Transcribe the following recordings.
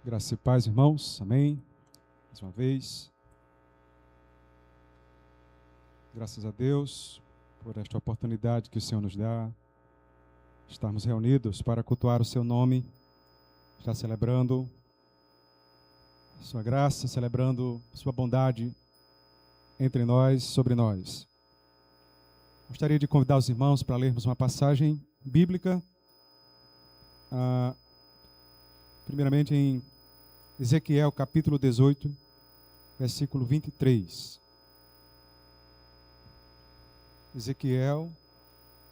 Graça e paz, irmãos. Amém. Mais uma vez. Graças a Deus por esta oportunidade que o Senhor nos dá. Estarmos reunidos para cultuar o seu nome. Está celebrando sua graça, celebrando sua bondade entre nós, sobre nós. Gostaria de convidar os irmãos para lermos uma passagem bíblica. Primeiramente em Ezequiel, capítulo 18, versículo 23. Ezequiel,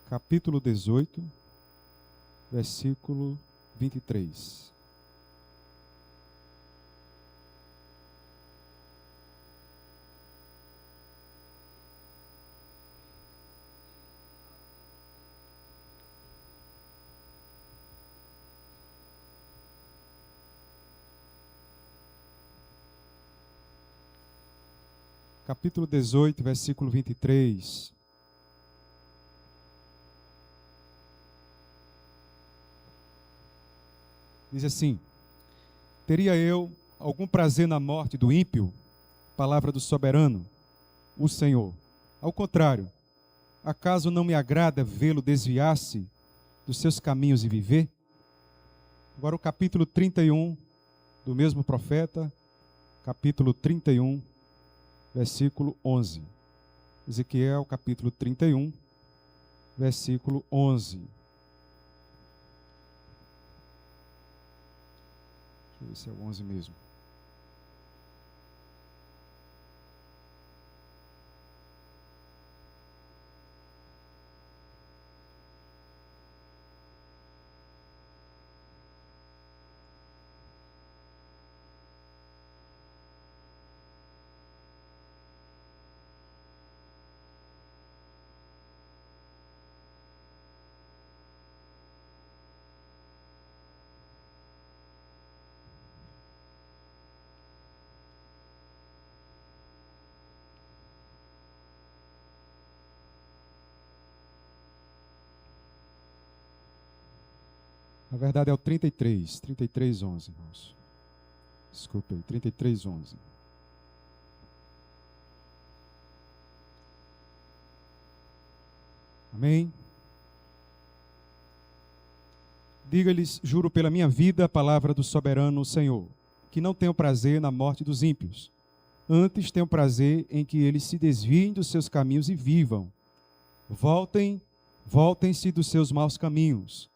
capítulo 18, versículo 23. Capítulo 18, versículo 23. Diz assim: teria eu algum prazer na morte do ímpio? Palavra do soberano, o Senhor. Ao contrário, acaso não me agrada vê-lo desviar-se dos seus caminhos e viver? Agora o capítulo 31 do mesmo profeta, capítulo 31, versículo 11. Ezequiel, capítulo 31, versículo 11. Deixa eu ver se é o 11 mesmo. Na verdade é o 33, 11, irmãos. Desculpe aí, 33, 11. Amém? Diga-lhes, juro pela minha vida, a palavra do soberano Senhor, que não tenho prazer na morte dos ímpios. Antes tenho prazer em que eles se desviem dos seus caminhos e vivam. Voltem-se dos seus maus caminhos.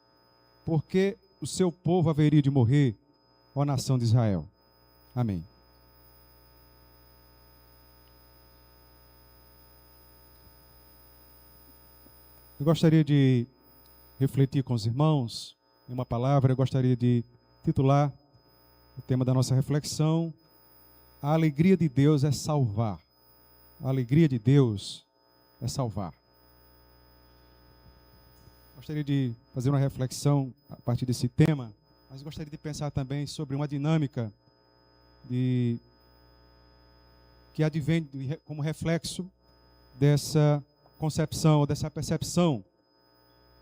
Porque o seu povo haveria de morrer, ó nação de Israel. Amém. Eu gostaria de refletir com os irmãos em uma palavra. Eu gostaria de titular o tema da nossa reflexão: a alegria de Deus é salvar. A alegria de Deus é salvar. Gostaria de fazer uma reflexão a partir desse tema, mas gostaria de pensar também sobre uma dinâmica que advém como reflexo dessa concepção, ou dessa percepção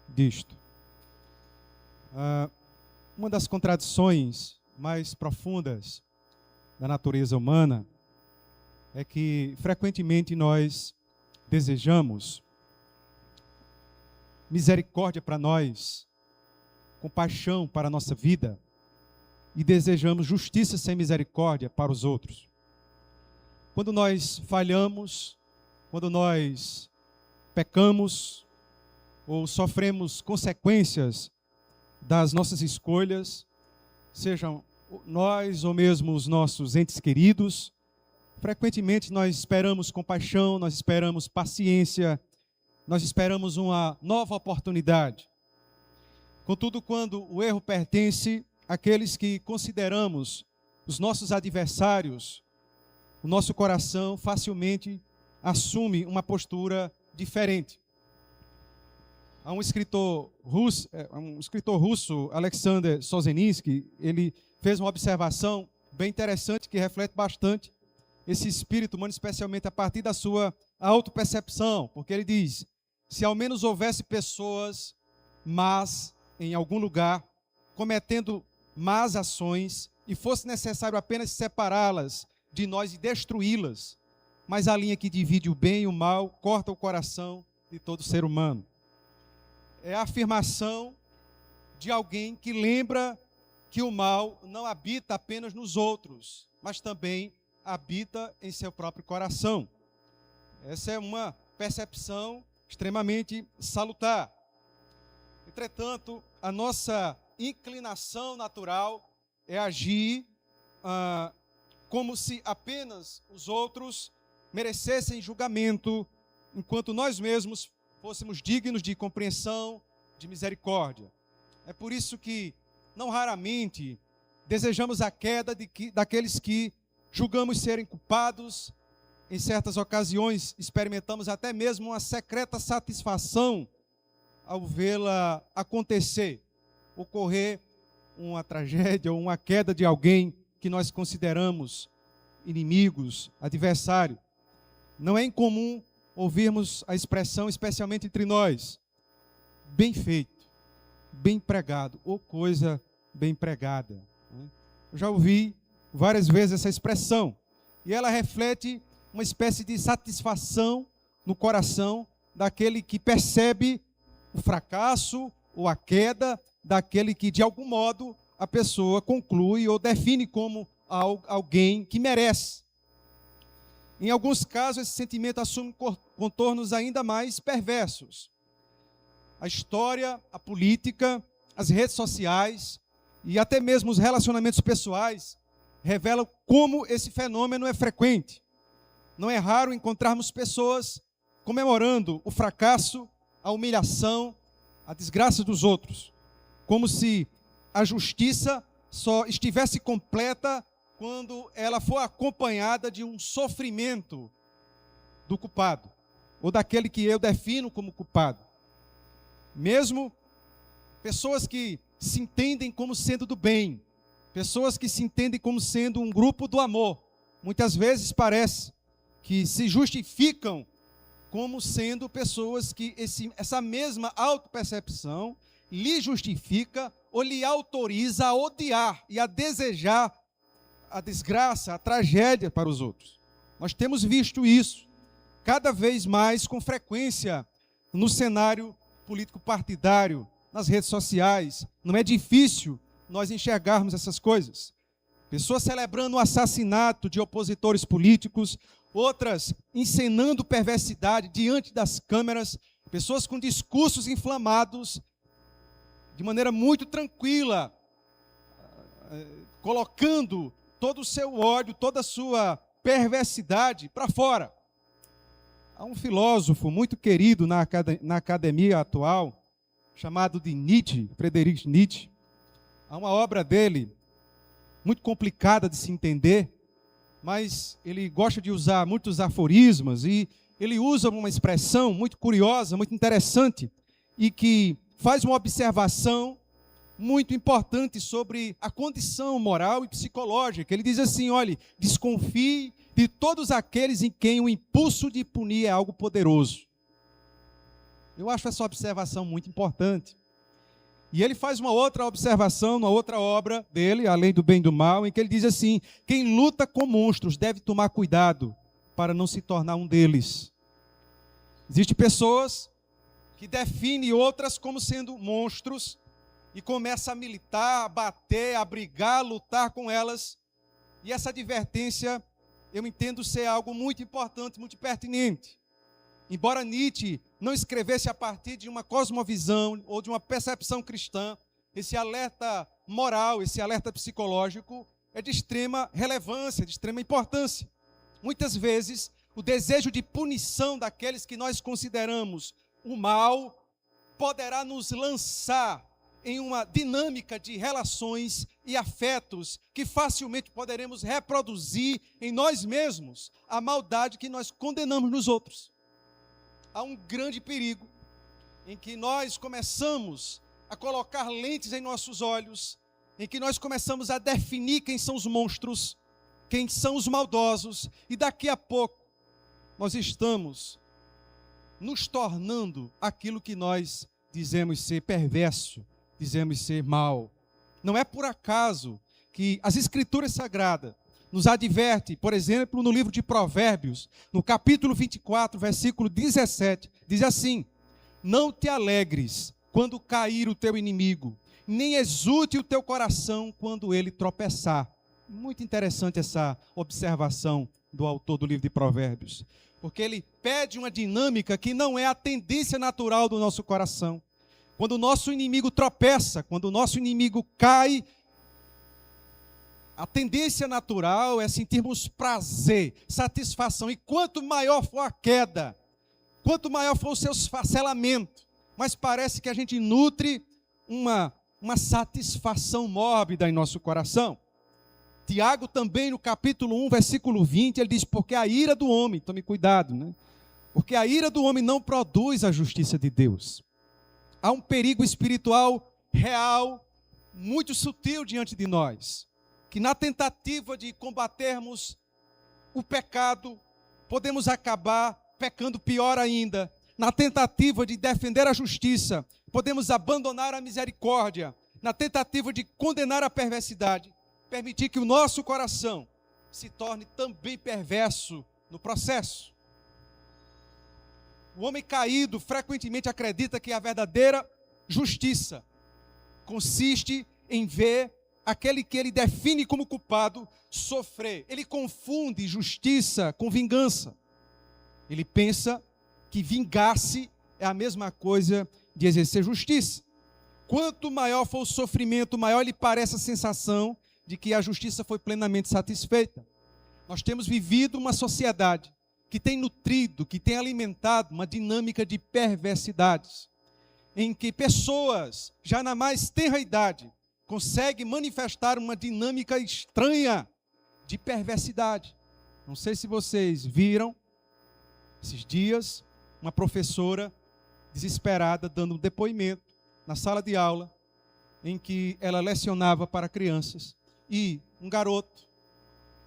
disto. Uma das contradições mais profundas da natureza humana é que frequentemente nós desejamos misericórdia para nós, compaixão para a nossa vida, e desejamos justiça sem misericórdia para os outros. Quando nós falhamos, quando nós pecamos, ou sofremos consequências das nossas escolhas, sejam nós ou mesmo os nossos entes queridos, frequentemente nós esperamos compaixão, nós esperamos paciência, nós esperamos uma nova oportunidade. Contudo, quando o erro pertence àqueles que consideramos os nossos adversários, o nosso coração facilmente assume uma postura diferente. Há um escritor russo, Alexander Solzhenitsyn, ele fez uma observação bem interessante que reflete bastante esse espírito humano, especialmente a partir da sua autopercepção, porque ele diz: se ao menos houvesse pessoas más em algum lugar, cometendo más ações e fosse necessário apenas separá-las de nós e destruí-las, mas a linha que divide o bem e o mal corta o coração de todo ser humano. É a afirmação de alguém que lembra que o mal não habita apenas nos outros, mas também habita em seu próprio coração. Essa é uma percepção extremamente salutar. Entretanto, a nossa inclinação natural é agir como se apenas os outros merecessem julgamento, enquanto nós mesmos fôssemos dignos de compreensão, de misericórdia. É por isso que, não raramente, desejamos a queda daqueles que julgamos serem culpados. Em certas ocasiões, experimentamos até mesmo uma secreta satisfação ao vê-la acontecer, ocorrer uma tragédia ou uma queda de alguém que nós consideramos inimigos, adversário. Não é incomum ouvirmos a expressão, especialmente entre nós, bem feito, bem pregado, ou coisa bem pregada. Eu já ouvi várias vezes essa expressão, e ela reflete uma espécie de satisfação no coração daquele que percebe o fracasso ou a queda daquele que, de algum modo, a pessoa conclui ou define como alguém que merece. Em alguns casos, esse sentimento assume contornos ainda mais perversos. A história, a política, as redes sociais e até mesmo os relacionamentos pessoais revelam como esse fenômeno é frequente. Não é raro encontrarmos pessoas comemorando o fracasso, a humilhação, a desgraça dos outros, como se a justiça só estivesse completa quando ela for acompanhada de um sofrimento do culpado, ou daquele que eu defino como culpado. Mesmo pessoas que se entendem como sendo do bem, pessoas que se entendem como sendo um grupo do amor, muitas vezes parece que se justificam como sendo pessoas que essa mesma autopercepção lhe justifica ou lhe autoriza a odiar e a desejar a desgraça, a tragédia para os outros. Nós temos visto isso cada vez mais com frequência no cenário político partidário, nas redes sociais. Não é difícil nós enxergarmos essas coisas. Pessoas celebrando o assassinato de opositores políticos, outras encenando perversidade diante das câmeras, pessoas com discursos inflamados, de maneira muito tranquila, colocando todo o seu ódio, toda a sua perversidade para fora. Há um filósofo muito querido na academia atual, chamado de Nietzsche, Friedrich Nietzsche. Há uma obra dele, muito complicada de se entender, mas ele gosta de usar muitos aforismos e ele usa uma expressão muito curiosa, muito interessante, e que faz uma observação muito importante sobre a condição moral e psicológica. Ele diz assim: olhe, desconfie de todos aqueles em quem o impulso de punir é algo poderoso. Eu acho essa observação muito importante. E ele faz uma outra observação, uma outra obra dele, Além do Bem e do Mal, em que ele diz assim: quem luta com monstros deve tomar cuidado para não se tornar um deles. Existem pessoas que definem outras como sendo monstros e começa a militar, a bater, a brigar, a lutar com elas. E essa advertência eu entendo ser algo muito importante, muito pertinente. Embora Nietzsche não escrevesse a partir de uma cosmovisão ou de uma percepção cristã, esse alerta moral, esse alerta psicológico é de extrema relevância, de extrema importância. Muitas vezes, o desejo de punição daqueles que nós consideramos o mal poderá nos lançar em uma dinâmica de relações e afetos que facilmente poderemos reproduzir em nós mesmos a maldade que nós condenamos nos outros. Há um grande perigo em que nós começamos a colocar lentes em nossos olhos, em que nós começamos a definir quem são os monstros, quem são os maldosos, e daqui a pouco nós estamos nos tornando aquilo que nós dizemos ser perverso, dizemos ser mal, Não é por acaso que as Escrituras Sagradas nos adverte, por exemplo, no livro de Provérbios, no capítulo 24, versículo 17, diz assim: não te alegres quando cair o teu inimigo, nem exulte o teu coração quando ele tropeçar. Muito interessante essa observação do autor do livro de Provérbios, porque ele pede uma dinâmica que não é a tendência natural do nosso coração. Quando o nosso inimigo tropeça, quando o nosso inimigo cai, a tendência natural é sentirmos prazer, satisfação. E quanto maior for a queda, quanto maior for o seu esfacelamento, mas parece que a gente nutre uma satisfação mórbida em nosso coração. Tiago também, no capítulo 1, versículo 20, ele diz: porque a ira do homem, tome cuidado, né? Porque a ira do homem não produz a justiça de Deus. Há um perigo espiritual real, muito sutil diante de nós, que na tentativa de combatermos o pecado, podemos acabar pecando pior ainda. Na tentativa de defender a justiça, podemos abandonar a misericórdia. Na tentativa de condenar a perversidade, permitir que o nosso coração se torne também perverso no processo. O homem caído frequentemente acredita que a verdadeira justiça consiste em ver aquele que ele define como culpado sofrer. Ele confunde justiça com vingança. Ele pensa que vingar-se é a mesma coisa de exercer justiça. Quanto maior for o sofrimento, maior lhe parece a sensação de que a justiça foi plenamente satisfeita. Nós temos vivido uma sociedade que tem nutrido, que tem alimentado uma dinâmica de perversidades, em que pessoas, já na mais tenra idade, conseguem manifestar uma dinâmica estranha de perversidade. Não sei se vocês viram, esses dias, uma professora desesperada dando um depoimento na sala de aula, em que ela lecionava para crianças, e um garoto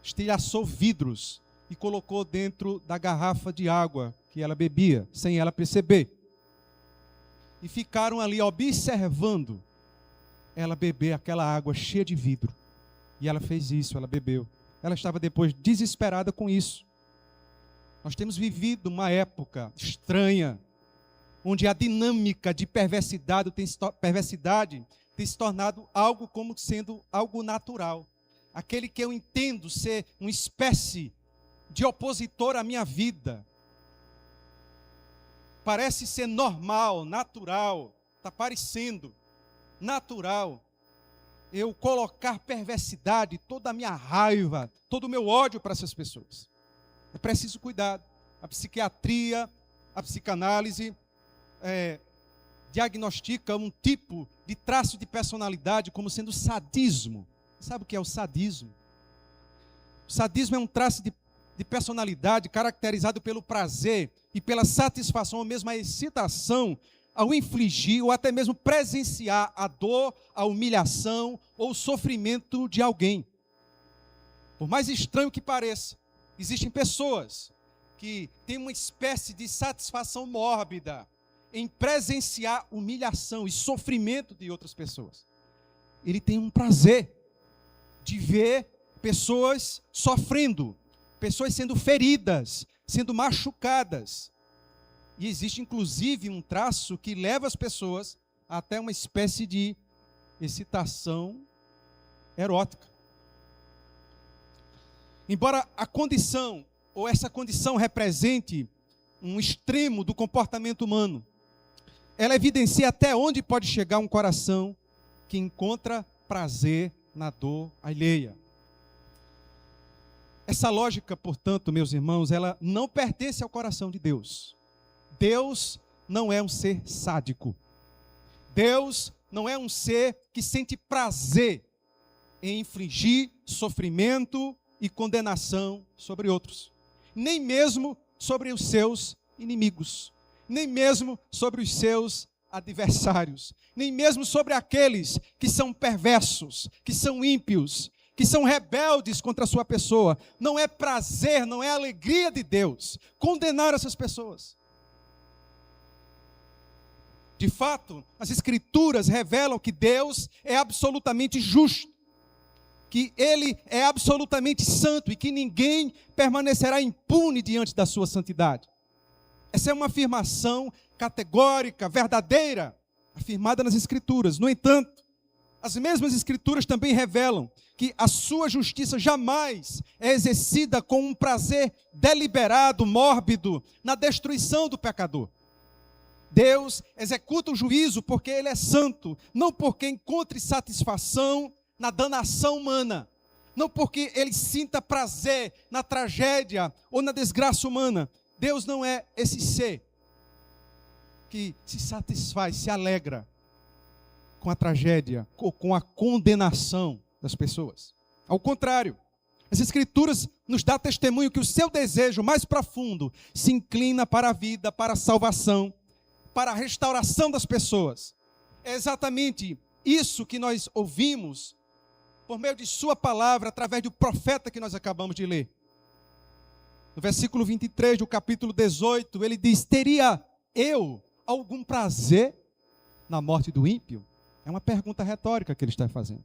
estilhaçou vidros e colocou dentro da garrafa de água que ela bebia, sem ela perceber. E ficaram ali observando ela beber aquela água cheia de vidro. E ela fez isso, ela bebeu. Ela estava depois desesperada com isso. Nós temos vivido uma época estranha, onde a dinâmica de perversidade tem se tornado algo como sendo algo natural. Aquele que eu entendo ser uma espécie de opositor à minha vida. Parece ser normal, natural, está parecendo natural eu colocar perversidade, toda a minha raiva, todo o meu ódio para essas pessoas. É preciso cuidado. A psiquiatria, a psicanálise diagnostica um tipo de traço de personalidade como sendo sadismo. Sabe o que é o sadismo? O sadismo é um traço de personalidade caracterizado pelo prazer e pela satisfação, ou mesmo a excitação, ao infligir ou até mesmo presenciar a dor, a humilhação ou o sofrimento de alguém. Por mais estranho que pareça, existem pessoas que têm uma espécie de satisfação mórbida em presenciar humilhação e sofrimento de outras pessoas. Ele tem um prazer de ver pessoas sofrendo, pessoas sendo feridas, sendo machucadas. E existe inclusive um traço que leva as pessoas até uma espécie de excitação erótica. Embora a condição, ou essa condição represente um extremo do comportamento humano, ela evidencia até onde pode chegar um coração que encontra prazer na dor alheia. Essa lógica, portanto, meus irmãos, ela não pertence ao coração de Deus. Deus não é um ser sádico. Deus não é um ser que sente prazer em infligir sofrimento e condenação sobre outros. Nem mesmo sobre os seus inimigos. Nem mesmo sobre os seus adversários. Nem mesmo sobre aqueles que são perversos, que são ímpios, que são rebeldes contra a sua pessoa. Não é prazer, não é alegria de Deus condenar essas pessoas. De fato, as Escrituras revelam que Deus é absolutamente justo, que Ele é absolutamente santo e que ninguém permanecerá impune diante da sua santidade. Essa é uma afirmação categórica, verdadeira, afirmada nas Escrituras. No entanto, as mesmas Escrituras também revelam que a sua justiça jamais é exercida com um prazer deliberado, mórbido, na destruição do pecador. Deus executa o juízo porque Ele é santo, não porque encontre satisfação na danação humana, não porque Ele sinta prazer na tragédia ou na desgraça humana. Deus não é esse ser que se satisfaz, se alegra com a tragédia, ou com a condenação das pessoas. Ao contrário, as Escrituras nos dão testemunho que o seu desejo mais profundo se inclina para a vida, para a salvação, para a restauração das pessoas. É exatamente isso que nós ouvimos por meio de sua palavra, através do profeta que nós acabamos de ler. No versículo 23 do capítulo 18, ele diz: teria eu algum prazer na morte do ímpio? É uma pergunta retórica que ele está fazendo.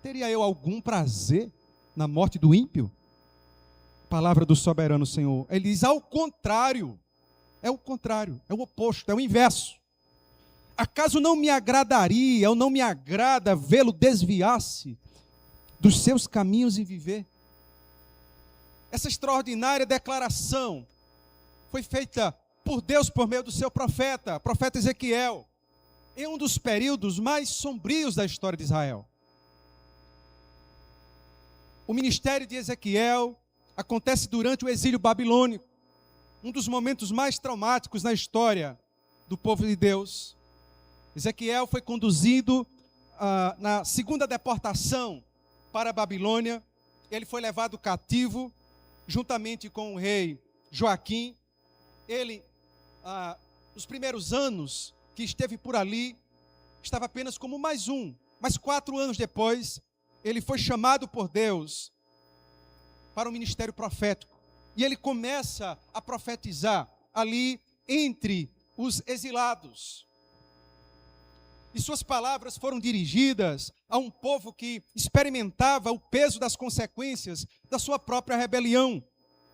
Teria eu algum prazer na morte do ímpio? Palavra do soberano Senhor. Ele diz: ao contrário. É o contrário, é o oposto, é o inverso. Acaso não me agradaria, ou não me agrada vê-lo desviar-se dos seus caminhos e viver? Essa extraordinária declaração foi feita por Deus por meio do seu profeta Ezequiel, em um dos períodos mais sombrios da história de Israel. O ministério de Ezequiel acontece durante o exílio babilônico, um dos momentos mais traumáticos na história do povo de Deus. Ezequiel foi conduzido na segunda deportação para a Babilônia. Ele foi levado cativo, juntamente com o rei Joaquim. Ele, nos primeiros anos que esteve por ali, estava apenas como mais um. Mas 4 anos depois, ele foi chamado por Deus para o ministério profético. E ele começa a profetizar ali entre os exilados. E suas palavras foram dirigidas a um povo que experimentava o peso das consequências da sua própria rebelião.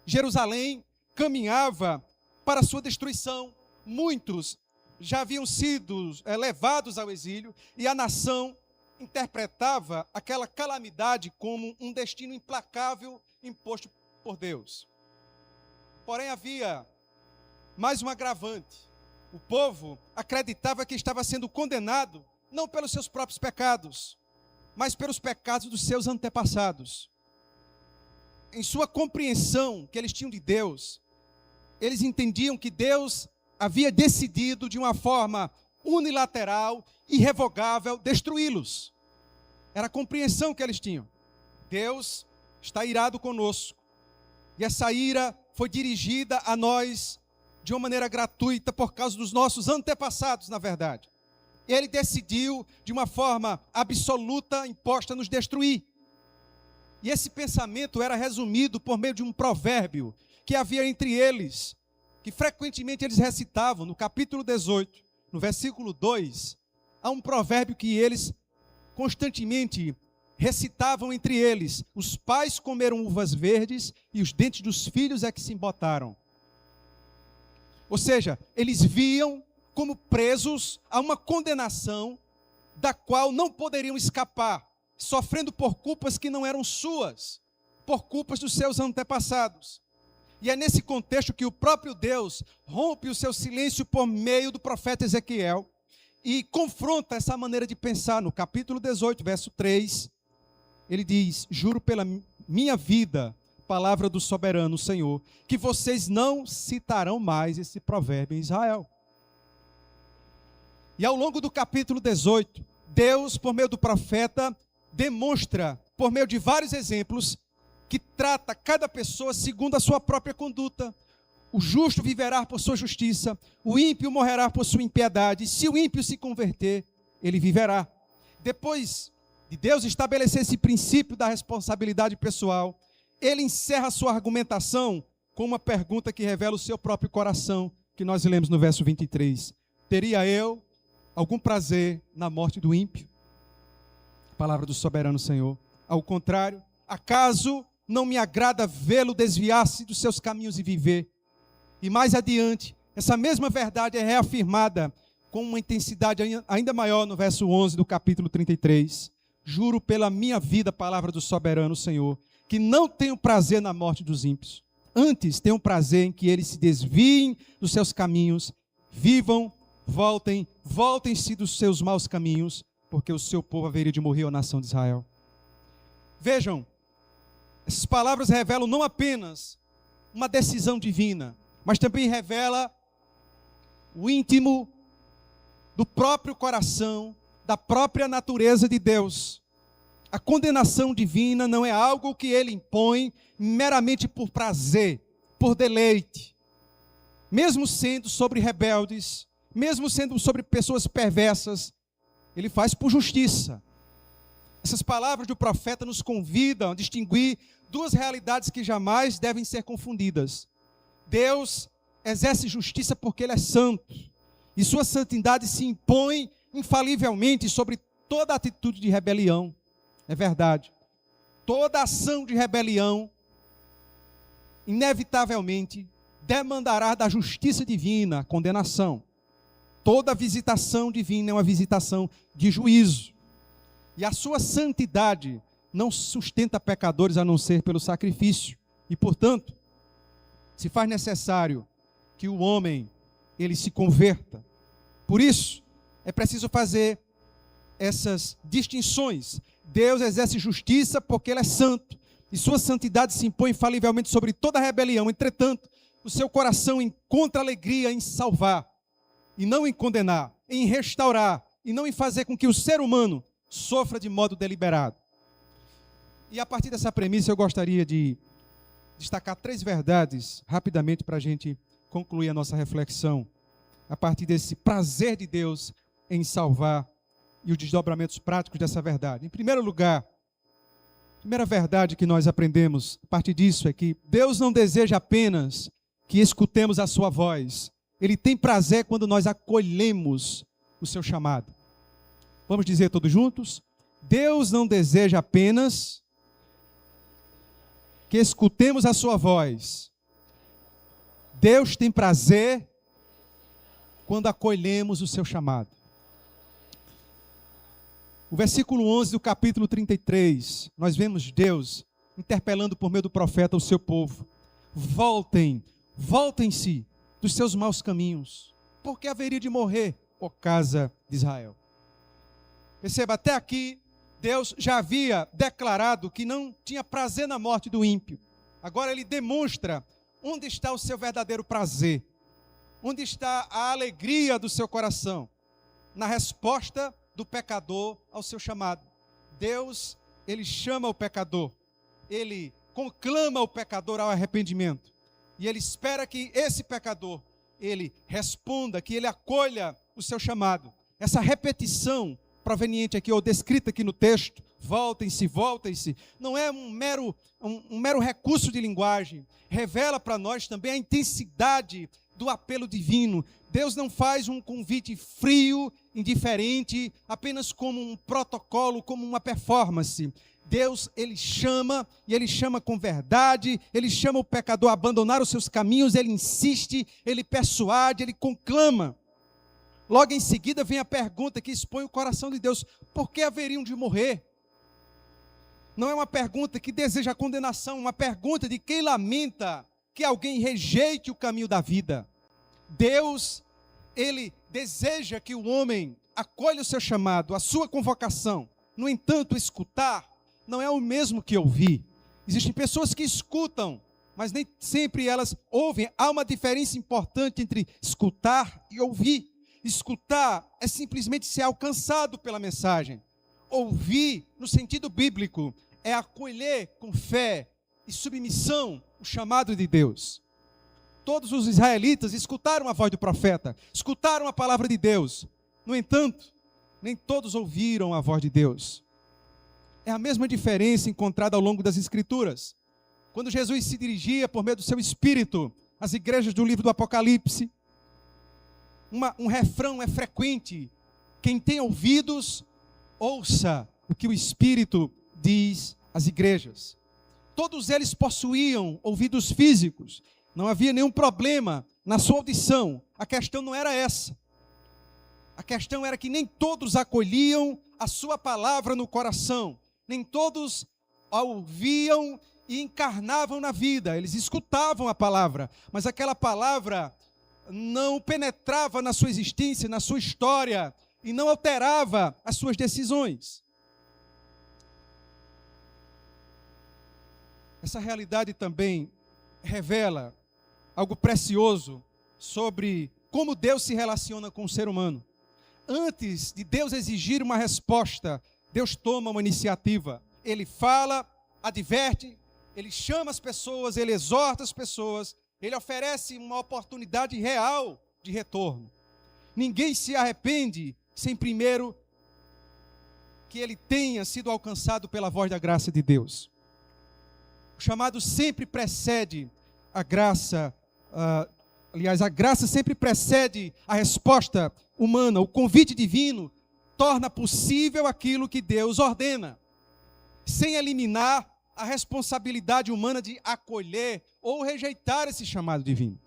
Jerusalém caminhava para a sua destruição. Muitos já haviam sido levados ao exílio e a nação interpretava aquela calamidade como um destino implacável imposto por Deus. Porém, havia mais um agravante. O povo acreditava que estava sendo condenado não pelos seus próprios pecados, mas pelos pecados dos seus antepassados. Em sua compreensão que eles tinham de Deus, eles entendiam que Deus havia decidido de uma forma unilateral, irrevogável, destruí-los. Era a compreensão que eles tinham. Deus está irado conosco. E essa ira foi dirigida a nós de uma maneira gratuita por causa dos nossos antepassados, na verdade. Ele decidiu de uma forma absoluta, imposta, nos destruir. E esse pensamento era resumido por meio de um provérbio que havia entre eles, que frequentemente eles recitavam. No capítulo 18, no versículo 2, há um provérbio que eles constantemente recitavam entre eles: os pais comeram uvas verdes e os dentes dos filhos é que se embotaram. Ou seja, eles viam como presos a uma condenação da qual não poderiam escapar, sofrendo por culpas que não eram suas, por culpas dos seus antepassados. E é nesse contexto que o próprio Deus rompe o seu silêncio por meio do profeta Ezequiel e confronta essa maneira de pensar. No capítulo 18, verso 3, ele diz: juro pela minha vida, palavra do soberano Senhor, que vocês não citarão mais esse provérbio em Israel. E ao longo do capítulo 18, Deus, por meio do profeta, demonstra, por meio de vários exemplos, que trata cada pessoa segundo a sua própria conduta. O justo viverá por sua justiça, o ímpio morrerá por sua impiedade. Se o ímpio se converter, ele viverá. Depois de Deus estabelecer esse princípio da responsabilidade pessoal, ele encerra a sua argumentação com uma pergunta que revela o seu próprio coração, que nós lemos no verso 23. Teria eu algum prazer na morte do ímpio? Palavra do soberano Senhor. Ao contrário, acaso não me agrada vê-lo desviar-se dos seus caminhos e viver? E mais adiante, essa mesma verdade é reafirmada com uma intensidade ainda maior no verso 11 do capítulo 33. Juro pela minha vida, palavra do soberano Senhor, que não tenho prazer na morte dos ímpios. Antes tenho prazer em que eles se desviem dos seus caminhos, vivam, voltem-se dos seus maus caminhos, porque o seu povo haveria de morrer, a nação de Israel. Vejam, essas palavras revelam não apenas uma decisão divina, mas também revela o íntimo do próprio coração, da própria natureza de Deus. A condenação divina não é algo que ele impõe meramente por prazer, por deleite. Mesmo sendo sobre rebeldes, mesmo sendo sobre pessoas perversas, ele faz por justiça. Essas palavras do profeta nos convidam a distinguir duas realidades que jamais devem ser confundidas. Deus exerce justiça porque ele é santo, e sua santidade se impõe infalivelmente sobre toda atitude de rebelião. É verdade. Toda ação de rebelião, inevitavelmente, demandará da justiça divina a condenação. Toda visitação divina é uma visitação de juízo. E a sua santidade não sustenta pecadores a não ser pelo sacrifício. E, portanto, se faz necessário que o homem ele se converta. Por isso, é preciso fazer essas distinções. Deus exerce justiça porque ele é santo, e sua santidade se impõe infalivelmente sobre toda rebelião. Entretanto, o seu coração encontra alegria em salvar, e não em condenar, em restaurar, e não em fazer com que o ser humano sofra de modo deliberado. E a partir dessa premissa eu gostaria de destacar 3 verdades, rapidamente, para a gente concluir a nossa reflexão, a partir desse prazer de Deus em salvar e os desdobramentos práticos dessa verdade. Em primeiro lugar, a primeira verdade que nós aprendemos a partir disso é que Deus não deseja apenas que escutemos a sua voz. Ele tem prazer quando nós acolhemos o seu chamado. Vamos dizer todos juntos? Deus não deseja apenas que escutemos a sua voz. Deus tem prazer quando acolhemos o seu chamado. O versículo 11 do capítulo 33, nós vemos Deus interpelando por meio do profeta o seu povo. Voltem-se dos seus maus caminhos, porque haveria de morrer, ó casa de Israel. Perceba, até aqui, Deus já havia declarado que não tinha prazer na morte do ímpio. Agora ele demonstra onde está o seu verdadeiro prazer, onde está a alegria do seu coração, na resposta do pecador ao seu chamado. Deus, ele chama o pecador, ele conclama o pecador ao arrependimento, e ele espera que esse pecador, ele responda, que ele acolha o seu chamado. Essa repetição proveniente aqui, ou descrita aqui no texto, voltem-se, não é um mero recurso de linguagem, revela para nós também a intensidade do apelo divino. Deus não faz um convite frio, indiferente, apenas como um protocolo, como uma performance. Deus, ele chama, e ele chama com verdade, ele chama o pecador a abandonar os seus caminhos, ele insiste, ele persuade, ele conclama. Logo em seguida vem a pergunta que expõe o coração de Deus: por que haveriam de morrer? Não é uma pergunta que deseja condenação, uma pergunta de quem lamenta que alguém rejeite o caminho da vida. Deus, ele deseja que o homem acolha o seu chamado, a sua convocação. No entanto, escutar não é o mesmo que ouvir. Existem pessoas que escutam, mas nem sempre elas ouvem. Há uma diferença importante entre escutar e ouvir. Escutar é simplesmente ser alcançado pela mensagem. Ouvir, no sentido bíblico, é acolher com fé e submissão o chamado de Deus. Todos os israelitas escutaram a voz do profeta, escutaram a palavra de Deus. No entanto, nem todos ouviram a voz de Deus. É a mesma diferença encontrada ao longo das Escrituras. Quando Jesus se dirigia por meio do seu Espírito às igrejas do livro do Apocalipse, um refrão é frequente Quem tem ouvidos, ouça o que o Espírito diz às igrejas. Todos eles possuíam ouvidos físicos. Não havia nenhum problema na sua audição. A questão não era essa. A questão era que nem todos acolhiam a sua palavra no coração. Nem todos a ouviam e encarnavam na vida. Eles escutavam a palavra, mas aquela palavra não penetrava na sua existência, na sua história, e não alterava as suas decisões. Essa realidade também revela algo precioso sobre como Deus se relaciona com o ser humano. Antes de Deus exigir uma resposta, Deus toma uma iniciativa. Ele fala, adverte, ele chama as pessoas, ele exorta as pessoas, ele oferece uma oportunidade real de retorno. Ninguém se arrepende sem primeiro que ele tenha sido alcançado pela voz da graça de Deus. O chamado sempre precede a graça, a graça sempre precede a resposta humana. O convite divino torna possível aquilo que Deus ordena, sem eliminar a responsabilidade humana de acolher ou rejeitar esse chamado divino.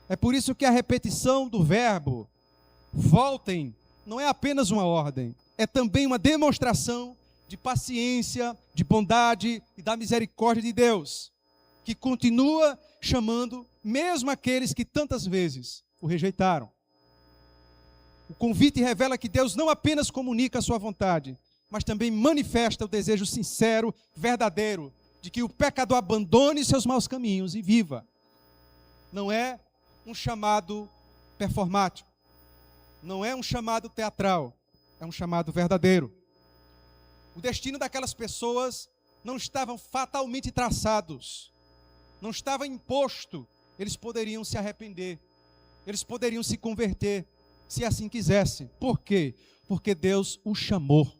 É por isso que a repetição do verbo voltem não é apenas uma ordem, é também uma demonstração de paciência, de bondade e da misericórdia de Deus, que continua chamando mesmo aqueles que tantas vezes o rejeitaram. O convite revela que Deus não apenas comunica a sua vontade, mas também manifesta o desejo sincero, verdadeiro, de que o pecador abandone seus maus caminhos e viva. Não é um chamado performático, não é um chamado teatral, é um chamado verdadeiro. O destino daquelas pessoas não estava fatalmente traçados, não estava imposto. Eles poderiam se arrepender, eles poderiam se converter, se assim quisessem. Por quê? Porque Deus o chamou.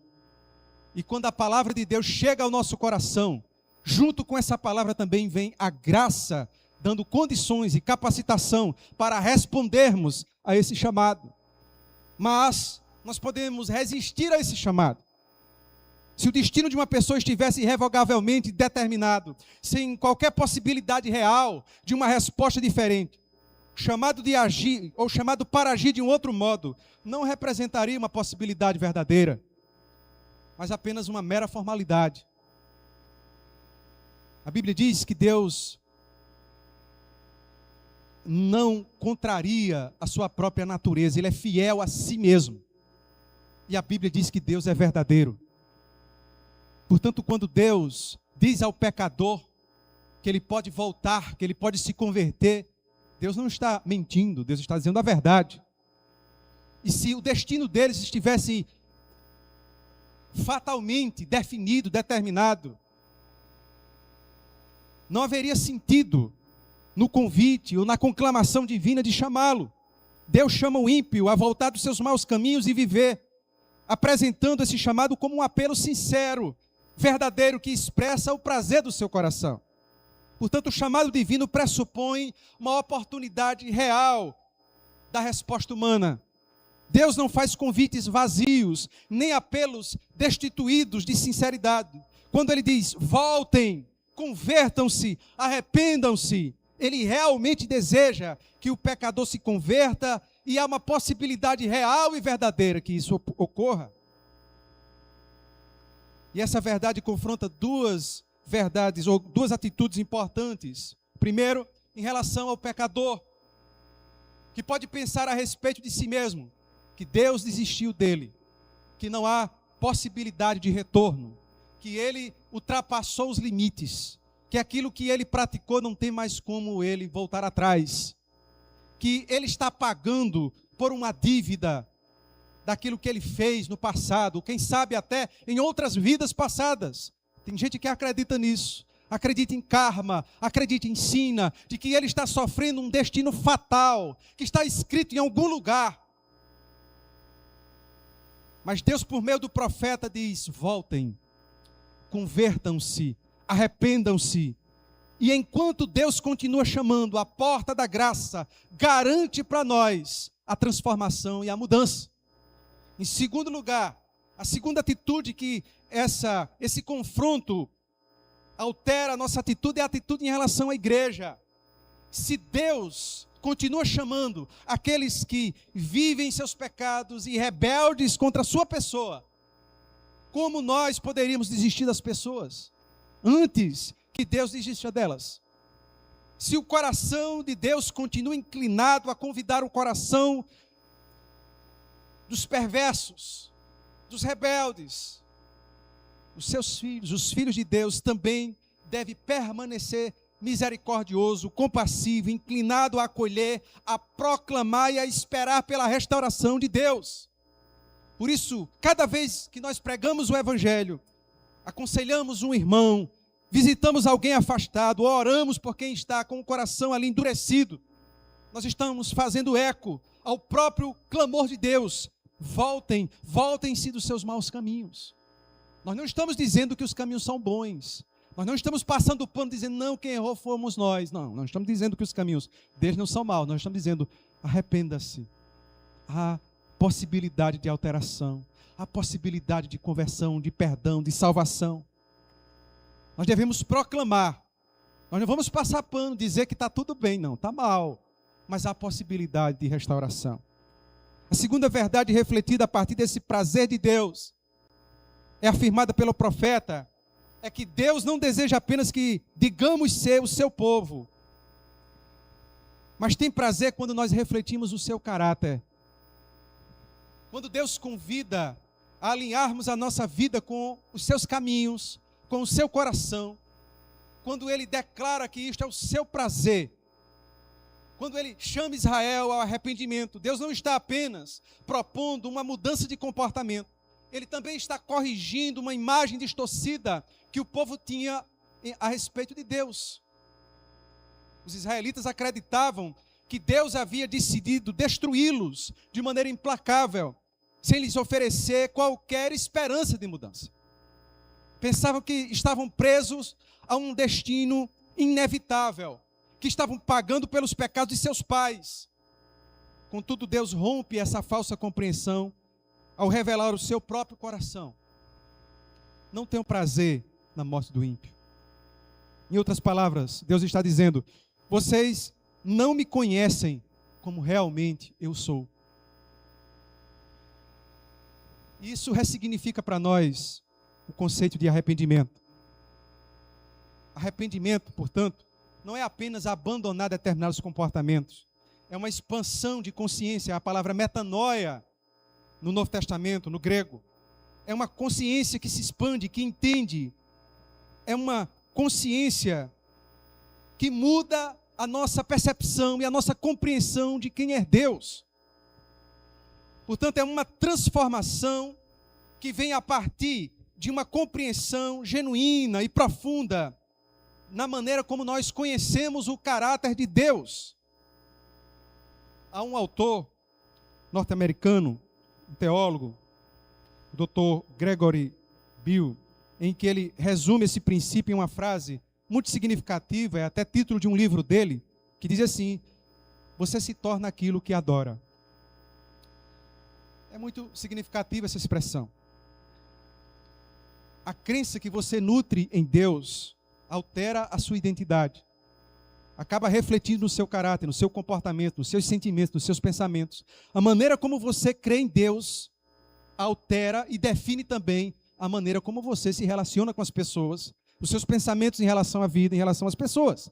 E quando a palavra de Deus chega ao nosso coração, junto com essa palavra também vem a graça, dando condições e capacitação para respondermos a esse chamado. Mas nós podemos resistir a esse chamado. Se o destino de uma pessoa estivesse irrevogavelmente determinado, sem qualquer possibilidade real de uma resposta diferente, o chamado de agir, ou chamado para agir de um outro modo, não representaria uma possibilidade verdadeira, mas apenas uma mera formalidade. A Bíblia diz que Deus não contraria a sua própria natureza, Ele é fiel a si mesmo. E a Bíblia diz que Deus é verdadeiro. Portanto, quando Deus diz ao pecador que ele pode voltar, que ele pode se converter, Deus não está mentindo, Deus está dizendo a verdade. E se o destino deles estivesse fatalmente definido, determinado, não haveria sentido no convite ou na conclamação divina de chamá-lo. Deus chama o ímpio a voltar dos seus maus caminhos e viver, apresentando esse chamado como um apelo sincero, verdadeiro, que expressa o prazer do seu coração. Portanto, o chamado divino pressupõe uma oportunidade real da resposta humana. Deus não faz convites vazios, nem apelos destituídos de sinceridade. Quando Ele diz, voltem, convertam-se, arrependam-se, Ele realmente deseja que o pecador se converta e há uma possibilidade real e verdadeira que isso ocorra. E essa verdade confronta duas verdades, ou duas atitudes importantes. Primeiro, em relação ao pecador, que pode pensar a respeito de si mesmo, que Deus desistiu dele, que não há possibilidade de retorno, que ele ultrapassou os limites, que aquilo que ele praticou não tem mais como ele voltar atrás, que ele está pagando por uma dívida daquilo que ele fez no passado, quem sabe até em outras vidas passadas. Tem gente que acredita nisso, acredita em karma, acredita em sina, de que ele está sofrendo um destino fatal, que está escrito em algum lugar. Mas Deus, por meio do profeta, diz, voltem, convertam-se, arrependam-se. E enquanto Deus continua chamando, a porta da graça garante para nós a transformação e a mudança. Em segundo lugar, a segunda atitude que esse confronto altera a nossa atitude é a atitude em relação à igreja. Se Deus continua chamando aqueles que vivem seus pecados e rebeldes contra a sua pessoa, como nós poderíamos desistir das pessoas antes que Deus desista delas? Se o coração de Deus continua inclinado a convidar o coração dos perversos, dos rebeldes, os seus filhos, os filhos de Deus também devem permanecer misericordioso, compassivo, inclinado a acolher, a proclamar e a esperar pela restauração de Deus. Por isso, cada vez que nós pregamos o Evangelho, aconselhamos um irmão, visitamos alguém afastado, oramos por quem está com o coração ali endurecido, nós estamos fazendo eco ao próprio clamor de Deus: voltem-se dos seus maus caminhos. Nós não estamos dizendo que os caminhos são bons, nós não estamos passando o pano dizendo, não, quem errou fomos nós. Não, nós estamos dizendo que os caminhos deles não são maus, nós estamos dizendo, arrependa-se. Há possibilidade de alteração, há possibilidade de conversão, de perdão, de salvação. Nós devemos proclamar, nós não vamos passar pano, dizer que está tudo bem, não, está mal, mas há possibilidade de restauração. A segunda verdade refletida a partir desse prazer de Deus, é afirmada pelo profeta, é que Deus não deseja apenas que digamos ser o seu povo, mas tem prazer quando nós refletimos o seu caráter. Quando Deus convida a alinharmos a nossa vida com os seus caminhos, com o seu coração, quando Ele declara que isto é o seu prazer, quando Ele chama Israel ao arrependimento, Deus não está apenas propondo uma mudança de comportamento, Ele também está corrigindo uma imagem distorcida que o povo tinha a respeito de Deus. Os israelitas acreditavam que Deus havia decidido destruí-los de maneira implacável, sem lhes oferecer qualquer esperança de mudança. Pensavam que estavam presos a um destino inevitável, que estavam pagando pelos pecados de seus pais. Contudo, Deus rompe essa falsa compreensão ao revelar o seu próprio coração. Não tenho prazer na morte do ímpio. Em outras palavras, Deus está dizendo, vocês não me conhecem como realmente eu sou. Isso ressignifica para nós o conceito de arrependimento. Arrependimento, portanto, não é apenas abandonar determinados comportamentos. É uma expansão de consciência. A palavra metanoia, no Novo Testamento, no grego, é uma consciência que se expande, que entende. É uma consciência que muda a nossa percepção e a nossa compreensão de quem é Deus. Portanto, é uma transformação que vem a partir de uma compreensão genuína e profunda na maneira como nós conhecemos o caráter de Deus. Há um autor norte-americano, um teólogo, o Dr. Gregory Bill, em que ele resume esse princípio em uma frase muito significativa, é até título de um livro dele, que diz assim, você se torna aquilo que adora. É muito significativa essa expressão. A crença que você nutre em Deus altera a sua identidade. Acaba refletindo no seu caráter, no seu comportamento, nos seus sentimentos, nos seus pensamentos. A maneira como você crê em Deus altera e define também a maneira como você se relaciona com as pessoas, os seus pensamentos em relação à vida, em relação às pessoas.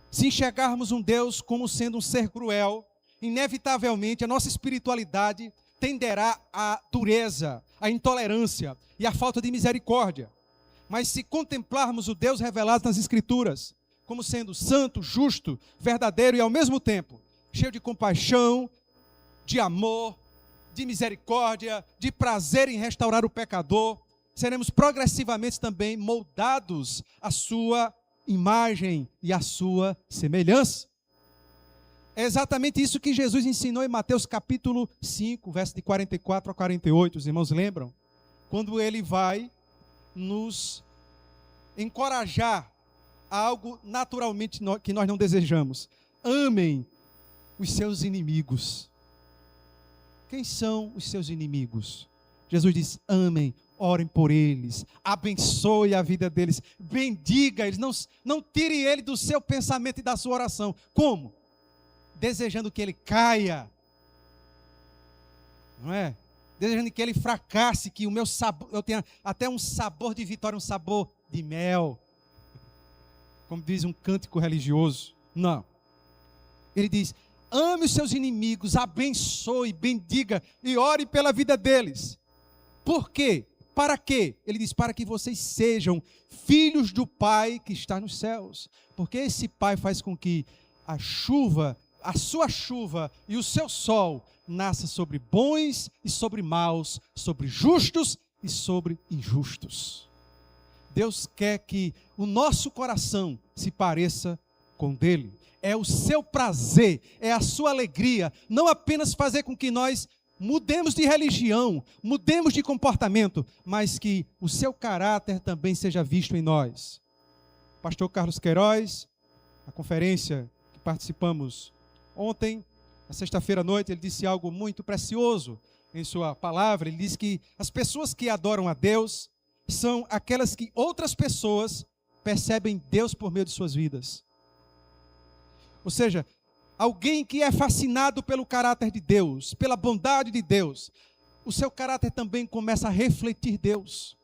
Se enxergarmos um Deus como sendo um ser cruel, inevitavelmente a nossa espiritualidade tenderá à dureza, à intolerância e à falta de misericórdia. Mas se contemplarmos o Deus revelado nas Escrituras, como sendo santo, justo, verdadeiro e ao mesmo tempo cheio de compaixão, de amor, de misericórdia, de prazer em restaurar o pecador, seremos progressivamente também moldados à sua imagem e à sua semelhança. É exatamente isso que Jesus ensinou em Mateus capítulo 5, verso de 44 a 48, os irmãos lembram? Quando ele vai nos encorajar a algo naturalmente que nós não desejamos. Amem os seus inimigos. Quem são os seus inimigos? Jesus diz: amem, orem por eles, abençoe a vida deles, bendiga eles, não tire ele do seu pensamento e da sua oração. Como? Desejando que ele caia, não é? Desejando que ele fracasse, que o meu sabor, eu tenha até um sabor de vitória, um sabor de mel, como diz um cântico religioso. Não. Ele diz: ame os seus inimigos, abençoe, bendiga e ore pela vida deles. Por quê? Para quê? Ele diz: para que vocês sejam filhos do Pai que está nos céus. Porque esse Pai faz com que a chuva, a sua chuva e o seu sol nasça sobre bons e sobre maus, sobre justos e sobre injustos. Deus quer que o nosso coração se pareça com o dele. É o seu prazer, é a sua alegria, não apenas fazer com que nós mudemos de religião, mudemos de comportamento, mas que o seu caráter também seja visto em nós. Pastor Carlos Queiroz, a conferência que participamos ontem, na sexta-feira à noite, ele disse algo muito precioso em sua palavra. Ele disse que as pessoas que adoram a Deus são aquelas que outras pessoas percebem Deus por meio de suas vidas. Ou seja, alguém que é fascinado pelo caráter de Deus, pela bondade de Deus, o seu caráter também começa a refletir Deus.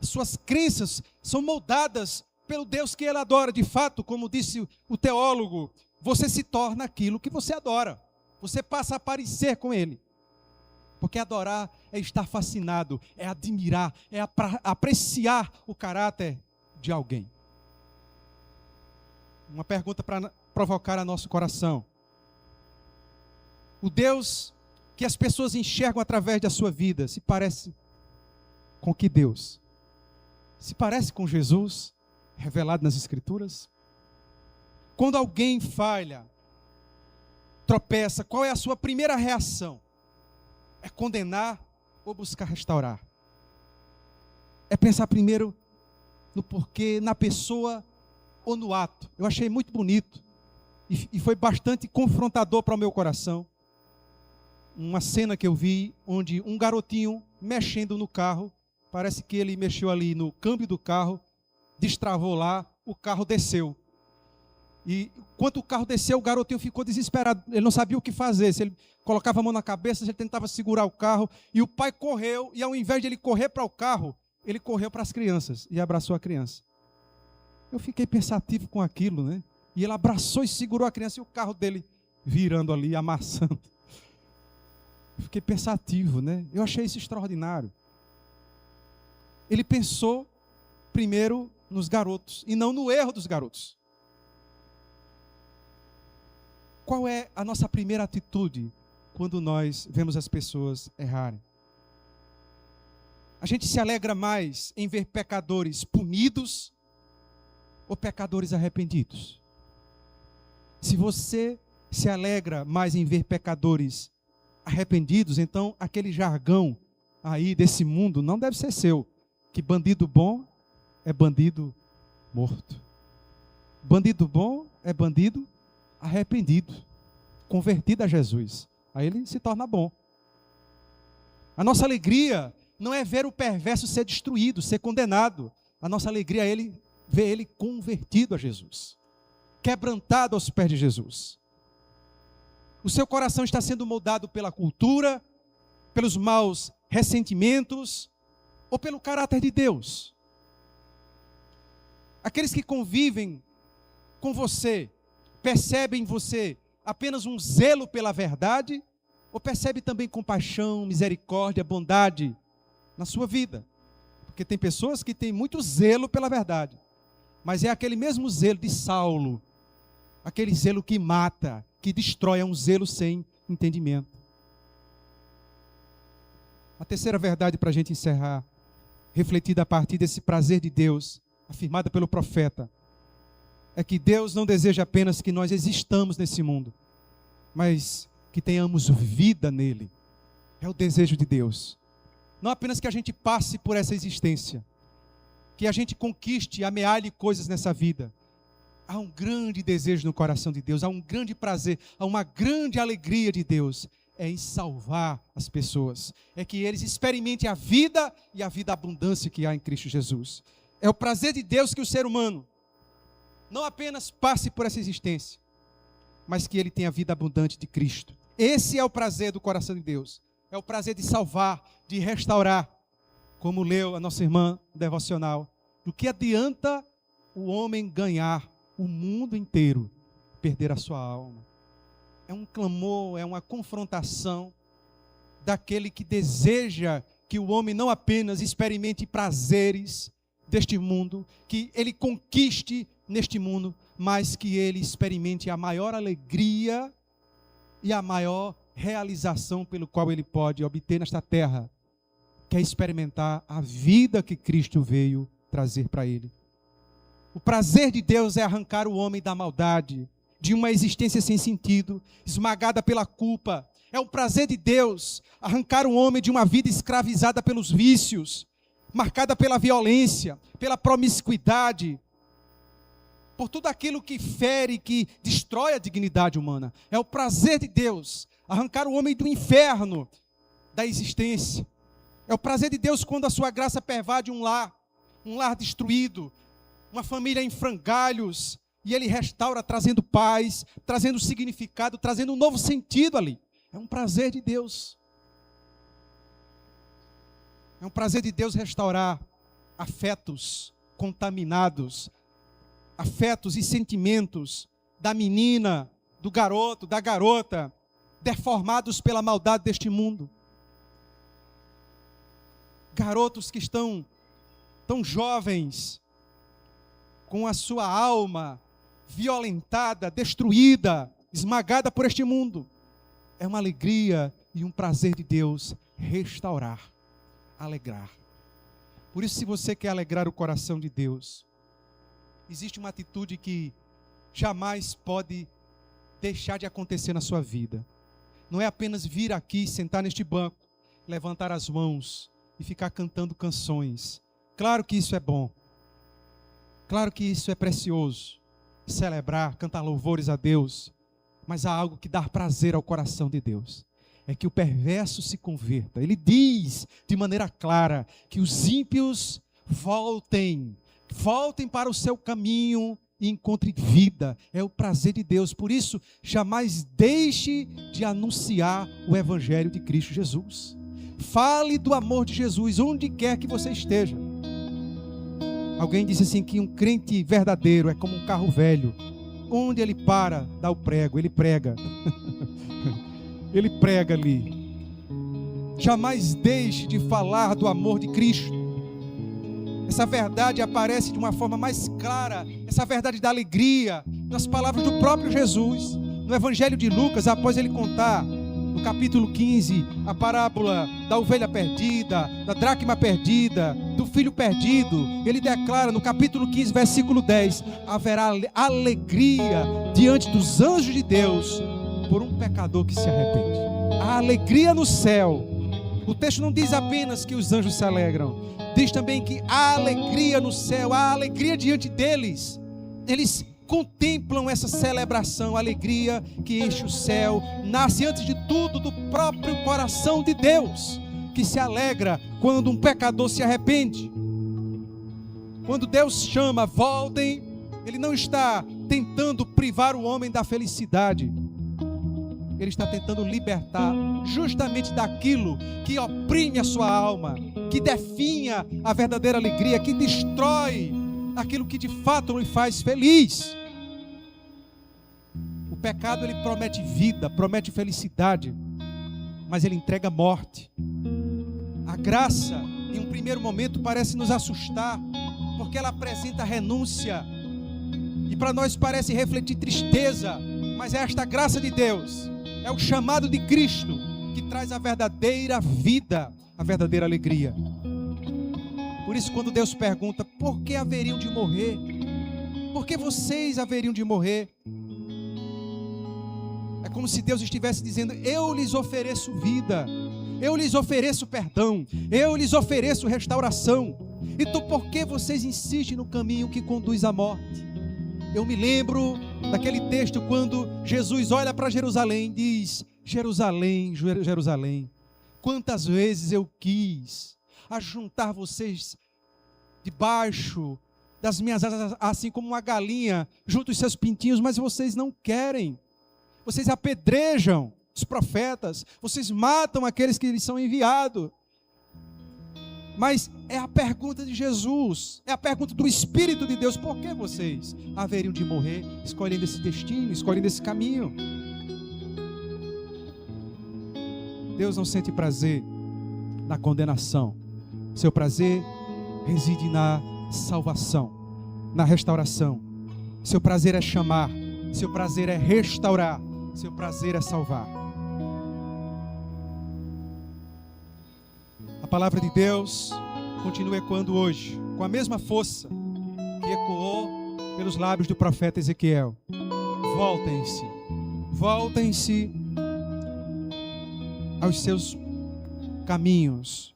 Suas crenças são moldadas pelo Deus que ele adora. De fato, como disse o teólogo, você se torna aquilo que você adora. Você passa a parecer com ele. Porque adorar é estar fascinado, é admirar, é apreciar o caráter de alguém. Uma pergunta para provocar a nosso coração. O Deus que as pessoas enxergam através da sua vida se parece com que Deus? Se parece com Jesus, revelado nas Escrituras? Quando alguém falha, tropeça, qual é a sua primeira reação? É condenar ou buscar restaurar? É pensar primeiro no porquê, na pessoa ou no ato? Eu achei muito bonito e foi bastante confrontador para o meu coração. Uma cena que eu vi onde um garotinho mexendo no carro, parece que ele mexeu ali no câmbio do carro, destravou lá, o carro desceu. E quando o carro desceu, o garotinho ficou desesperado, ele não sabia o que fazer. Se ele colocava a mão na cabeça, se ele tentava segurar o carro, e o pai correu, e ao invés de ele correr para o carro, ele correu para as crianças e abraçou a criança. Eu fiquei pensativo com aquilo, né? E ele abraçou e segurou a criança, e o carro dele virando ali, amassando. Eu fiquei pensativo, né? Eu achei isso extraordinário. Ele pensou primeiro nos garotos, e não no erro dos garotos. Qual é a nossa primeira atitude quando nós vemos as pessoas errarem? A gente se alegra mais em ver pecadores punidos ou pecadores arrependidos? Se você se alegra mais em ver pecadores arrependidos, então aquele jargão aí desse mundo não deve ser seu, que bandido bom é bandido morto. Bandido bom é bandido arrependido, convertido a Jesus. Aí ele se torna bom. A nossa alegria não é ver o perverso ser destruído, ser condenado. A nossa alegria é ver ele convertido a Jesus, quebrantado aos pés de Jesus. O seu coração está sendo moldado pela cultura, pelos maus ressentimentos ou pelo caráter de Deus? Aqueles que convivem com você percebem em você apenas um zelo pela verdade ou percebe também compaixão, misericórdia, bondade na sua vida? Porque tem pessoas que têm muito zelo pela verdade, mas é aquele mesmo zelo de Saulo, aquele zelo que mata, que destrói, é um zelo sem entendimento. A terceira verdade para a gente encerrar, refletida a partir desse prazer de Deus, afirmada pelo profeta, é que Deus não deseja apenas que nós existamos nesse mundo, mas que tenhamos vida nele. É o desejo de Deus. Não apenas que a gente passe por essa existência, que a gente conquiste, amealhe coisas nessa vida. Há um grande desejo no coração de Deus, há um grande prazer, há uma grande alegria de Deus é em salvar as pessoas. É que eles experimentem a vida e a vida abundância que há em Cristo Jesus. É o prazer de Deus que o ser humano não apenas passe por essa existência, mas que ele tenha a vida abundante de Cristo. Esse é o prazer do coração de Deus. É o prazer de salvar, de restaurar. Como leu a nossa irmã devocional. Do que adianta o homem ganhar o mundo inteiro, perder a sua alma? É um clamor, é uma confrontação daquele que deseja que o homem não apenas experimente prazeres deste mundo, que ele conquiste neste mundo, mas que ele experimente a maior alegria e a maior realização pelo qual ele pode obter nesta terra, que é experimentar a vida que Cristo veio trazer para ele. O prazer de Deus é arrancar o homem da maldade, de uma existência sem sentido, esmagada pela culpa. É o prazer de Deus arrancar o homem de uma vida escravizada pelos vícios, marcada pela violência, pela promiscuidade, por tudo aquilo que fere, que destrói a dignidade humana. É o prazer de Deus arrancar o homem do inferno da existência. É o prazer de Deus quando a sua graça pervade um lar destruído, uma família em frangalhos, e ele restaura, trazendo paz, trazendo significado, trazendo um novo sentido ali. É um prazer de Deus. É um prazer de Deus restaurar afetos contaminados, afetos e sentimentos da menina, do garoto, da garota, deformados pela maldade deste mundo. Garotos que estão tão jovens, com a sua alma violentada, destruída, esmagada por este mundo. É uma alegria e um prazer de Deus restaurar, alegrar. Por isso, se você quer alegrar o coração de Deus, existe uma atitude que jamais pode deixar de acontecer na sua vida. Não é apenas vir aqui, sentar neste banco, levantar as mãos e ficar cantando canções. Claro que isso é bom. Claro que isso é precioso. Celebrar, cantar louvores a Deus. Mas há algo que dá prazer ao coração de Deus. É que o perverso se converta. Ele diz de maneira clara que os ímpios voltem para o seu caminho e encontrem vida. É o prazer de Deus. Por isso, jamais deixe de anunciar o Evangelho de Cristo Jesus. Fale do amor de Jesus onde quer que você esteja. Alguém disse assim que um crente verdadeiro é como um carro velho. Onde ele para, dá o prego, ele prega. Ele prega ali. Jamais deixe de falar do amor de Cristo. Essa verdade aparece de uma forma mais clara, essa verdade da alegria, nas palavras do próprio Jesus. No Evangelho de Lucas, após ele contar, no capítulo 15, a parábola da ovelha perdida, da dracma perdida, do filho perdido, ele declara no capítulo 15, versículo 10, haverá alegria diante dos anjos de Deus por um pecador que se arrepende. A alegria no céu. O texto não diz apenas que os anjos se alegram, diz também que há alegria no céu, há alegria diante deles. Eles contemplam essa celebração, a alegria que enche o céu, nasce antes de tudo do próprio coração de Deus, que se alegra quando um pecador se arrepende. Quando Deus chama, voltem, Ele não está tentando privar o homem da felicidade, Ele está tentando libertar justamente daquilo que oprime a sua alma, que definha a verdadeira alegria, que destrói aquilo que de fato lhe faz feliz. O pecado, ele promete vida, promete felicidade, mas ele entrega morte. A graça, em um primeiro momento, parece nos assustar, porque ela apresenta renúncia, e para nós parece refletir tristeza, mas é esta graça de Deus, é o chamado de Cristo, que traz a verdadeira vida, a verdadeira alegria. Por isso, quando Deus pergunta, por que haveriam de morrer? Por que vocês haveriam de morrer? É como se Deus estivesse dizendo, eu lhes ofereço vida, eu lhes ofereço perdão, eu lhes ofereço restauração. Então por que vocês insistem no caminho que conduz à morte? Eu me lembro daquele texto quando Jesus olha para Jerusalém e diz, Jerusalém, Jerusalém, quantas vezes eu quis ajuntar vocês debaixo das minhas asas, assim como uma galinha junto os seus pintinhos, mas vocês não querem. Vocês apedrejam os profetas, vocês matam aqueles que lhes são enviados. Mas é a pergunta de Jesus, é a pergunta do Espírito de Deus: por que vocês haveriam de morrer escolhendo esse destino, escolhendo esse caminho? Deus não sente prazer na condenação. Seu prazer reside na salvação, na restauração. Seu prazer é chamar, seu prazer é restaurar, seu prazer é salvar. A palavra de Deus continua ecoando hoje, com a mesma força que ecoou pelos lábios do profeta Ezequiel. Voltem-se, voltem-se aos seus caminhos.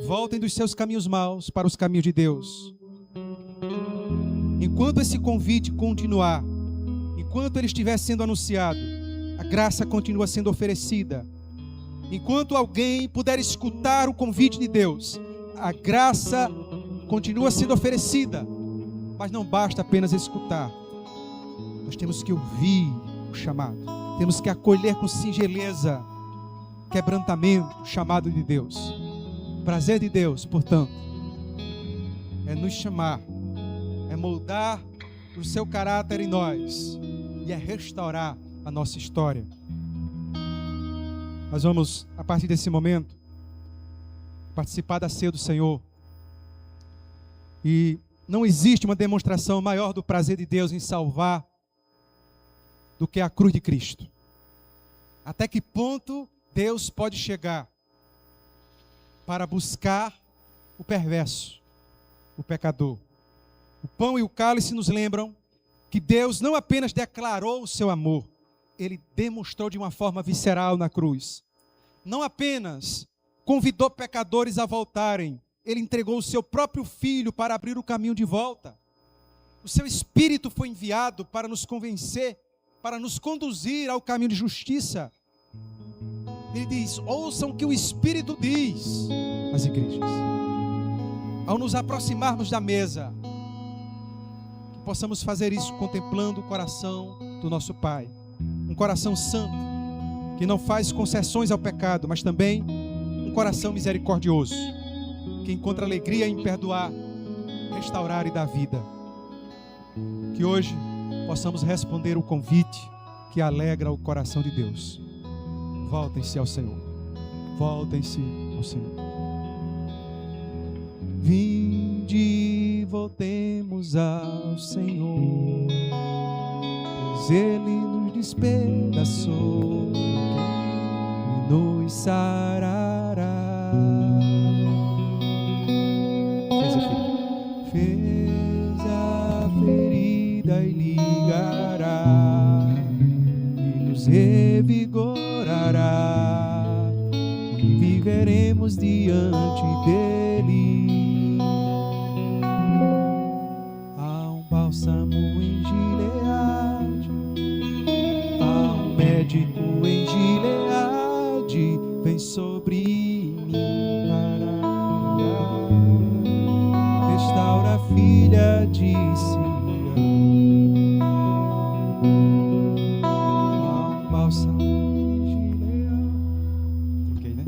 Voltem dos seus caminhos maus para os caminhos de Deus. Enquanto esse convite continuar, enquanto ele estiver sendo anunciado, a graça continua sendo oferecida. Enquanto alguém puder escutar o convite de Deus, a graça continua sendo oferecida. Mas não basta apenas escutar. Nós temos que ouvir o chamado. Temos que acolher com singeleza, quebrantamento, o chamado de Deus. O prazer de Deus, portanto, é nos chamar, é moldar o seu caráter em nós e é restaurar a nossa história. Nós vamos, a partir desse momento, participar da ceia do Senhor. E não existe uma demonstração maior do prazer de Deus em salvar do que a cruz de Cristo. Até que ponto Deus pode chegar para buscar o perverso, o pecador? O pão e o cálice nos lembram que Deus não apenas declarou o seu amor, Ele demonstrou de uma forma visceral na cruz. Não apenas convidou pecadores a voltarem, Ele entregou o seu próprio Filho para abrir o caminho de volta. O seu Espírito foi enviado para nos convencer, para nos conduzir ao caminho de justiça. Ele diz: ouçam o que o Espírito diz às igrejas. Ao nos aproximarmos da mesa, que possamos fazer isso contemplando o coração do nosso Pai. Um coração santo, que não faz concessões ao pecado, mas também um coração misericordioso, que encontra alegria em perdoar, restaurar e dar vida. Que hoje possamos responder o convite que alegra o coração de Deus. Voltem-se ao Senhor. Voltem-se ao Senhor. Vinde, voltemos ao Senhor, pois Ele nos despedaçou e nos sarará. Fez a ferida e ligará e nos revigorará e viveremos diante dele. Há um bálsamo em Gileade, há um médico em Gileade, vem sobre mim para curar. Restaura a filha de Sião. Há um bálsamo em Gileade. Troquei, né?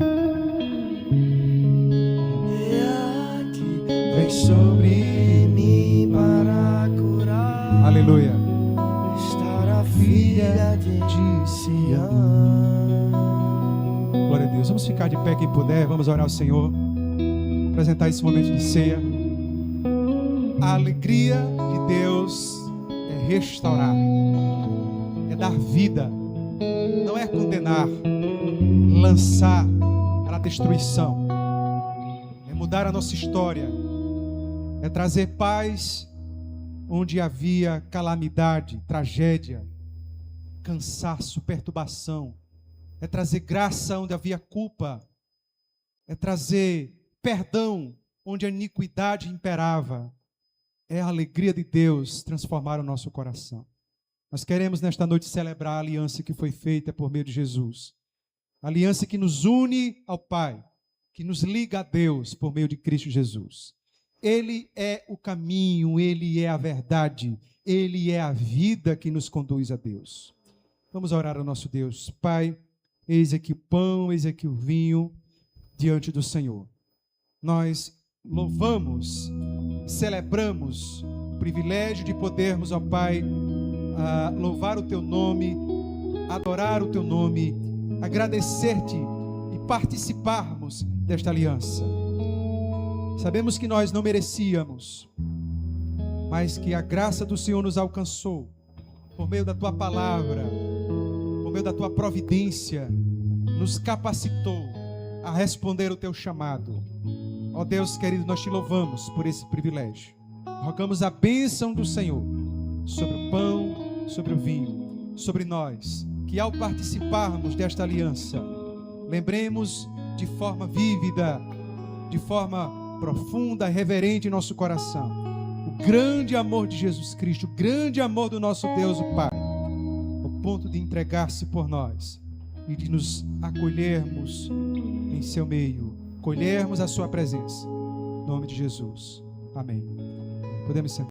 Vem sobre mim para curar. Aleluia. Restaura a filha de Sião. Glória a Deus. Vamos ficar de pé quem puder. Vamos orar ao Senhor. Apresentar esse momento de ceia. A alegria de Deus é restaurar, é dar vida, não é condenar, lançar para a destruição, é mudar a nossa história, é trazer paz onde havia calamidade, tragédia, cansaço, perturbação, é trazer graça onde havia culpa, é trazer perdão onde a iniquidade imperava. É a alegria de Deus transformar o nosso coração. Nós queremos nesta noite celebrar a aliança que foi feita por meio de Jesus. aliança que nos une ao Pai, que nos liga a Deus por meio de Cristo Jesus. Ele é o caminho, Ele é a verdade, Ele é a vida que nos conduz a Deus. Vamos orar ao nosso Deus. Pai, eis aqui o pão, eis aqui o vinho diante do Senhor. Nós louvamos, celebramos o privilégio de podermos, ó Pai, louvar o Teu nome, adorar o Teu nome, agradecer-te e participarmos desta aliança. Sabemos que nós não merecíamos, mas que a graça do Senhor nos alcançou por meio da Tua palavra, por meio da Tua providência, nos capacitou a responder o Teu chamado. Ó Deus querido, nós Te louvamos por esse privilégio. Rogamos a bênção do Senhor sobre o pão, sobre o vinho, sobre nós, que ao participarmos desta aliança, lembremos de forma vívida, de forma profunda, reverente em nosso coração, o grande amor de Jesus Cristo, o grande amor do nosso Deus, o Pai, ao ponto de entregar-se por nós e de nos acolhermos em seu meio, colhermos a sua presença. Em nome de Jesus. Amém. Podemos sentar.